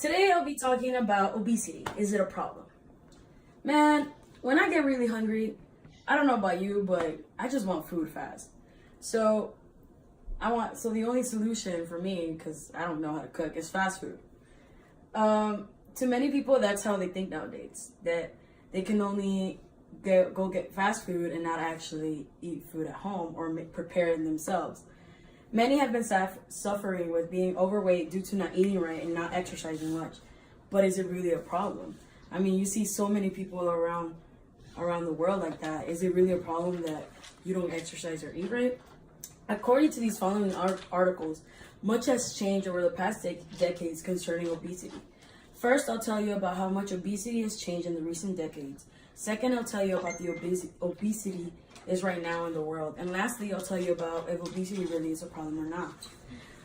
Today I'll be talking about obesity. Is it a problem? Man, when I get really hungry, I don't know about you, but I just want food fast. So the only solution for me, because I don't know how to cook, is fast food. To many people, that's how they think nowadays. That they can only go get fast food and not actually eat food at home or prepare it themselves. Many have been suffering with being overweight due to not eating right and not exercising much. But is it really a problem? I mean, you see so many people around the world like that. Is it really a problem that you don't exercise or eat right? According to these following articles, much has changed over the past decades concerning obesity. First, I'll tell you about how much obesity has changed in the recent decades. Second, I'll tell you about the obesity is right now in the world. And lastly, I'll tell you about if obesity really is a problem or not.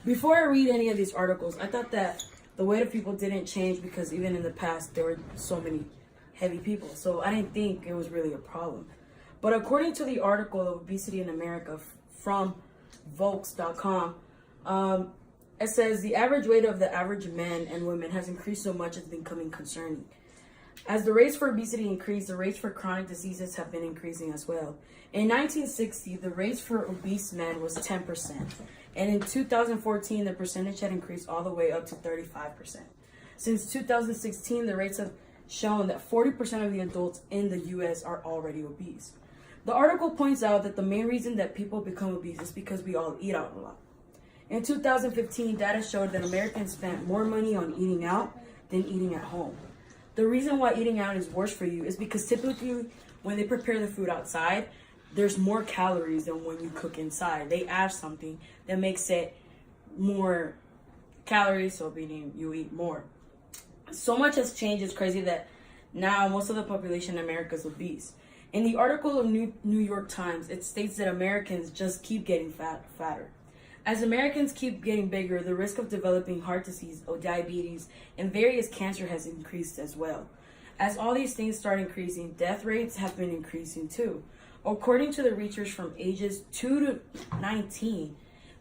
Before I read any of these articles, I thought that the weight of people didn't change because even in the past, there were so many heavy people. So I didn't think it was really a problem. But according to the article of Obesity in America from Volks.com, it says the average weight of the average men and women has increased so much it's becoming concerning. As the rates for obesity increase, the rates for chronic diseases have been increasing as well. In 1960, the rates for obese men was 10%. And in 2014, the percentage had increased all the way up to 35%. Since 2016, the rates have shown that 40% of the adults in the U.S. are already obese. The article points out that the main reason that people become obese is because we all eat out a lot. In 2015, data showed that Americans spent more money on eating out than eating at home. The reason why eating out is worse for you is because typically when they prepare the food outside, there's more calories than when you cook inside. They add something that makes it more calories, so meaning you eat more. So much has changed, it's crazy that now most of the population in America is obese. In the article of New York Times, it states that Americans just keep getting fatter. As Americans keep getting bigger, the risk of developing heart disease or diabetes and various cancer has increased as well. As all these things start increasing, death rates have been increasing too. According to the research from ages 2 to 19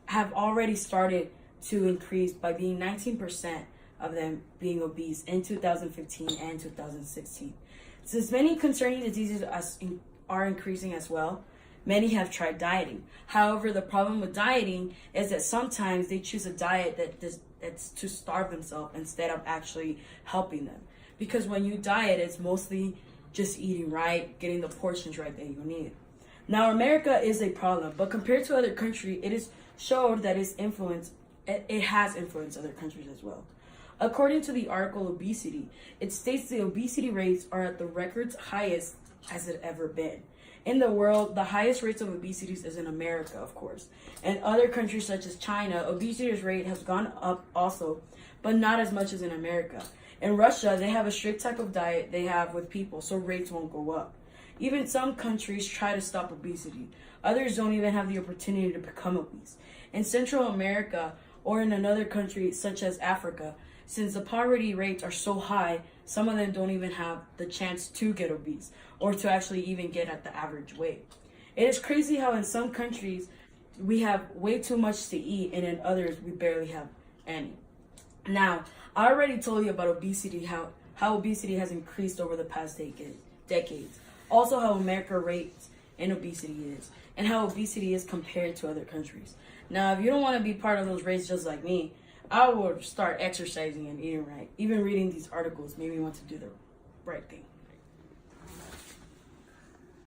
have already started to increase by being 19% of them being obese in 2015 and 2016. Since many concerning diseases are increasing as well, many have tried dieting. However, the problem with dieting is that sometimes they choose a diet that's to starve themselves instead of actually helping them. Because when you diet, it's mostly just eating right, getting the portions right that you need. Now, America is a problem, but compared to other countries, it is showed that it has influenced other countries as well. According to the article Obesity, it states the obesity rates are at the record's highest as it ever been. In the world, the highest rates of obesity is in America, of course. In other countries such as China, obesity rate has gone up also, but not as much as in America. In Russia, they have a strict type of diet they have with people, so rates won't go up. Even some countries try to stop obesity. Others don't even have the opportunity to become obese. In Central America or in another country such as Africa, since the poverty rates are so high, some of them don't even have the chance to get obese or to actually even get at the average weight. It is crazy how in some countries we have way too much to eat and in others we barely have any. Now, I already told you about obesity, how obesity has increased over the past decades. Also how America rates in obesity is and how obesity is compared to other countries. Now, if you don't want to be part of those rates just like me, I would start exercising and eating right. Even reading these articles made me want to do the right thing.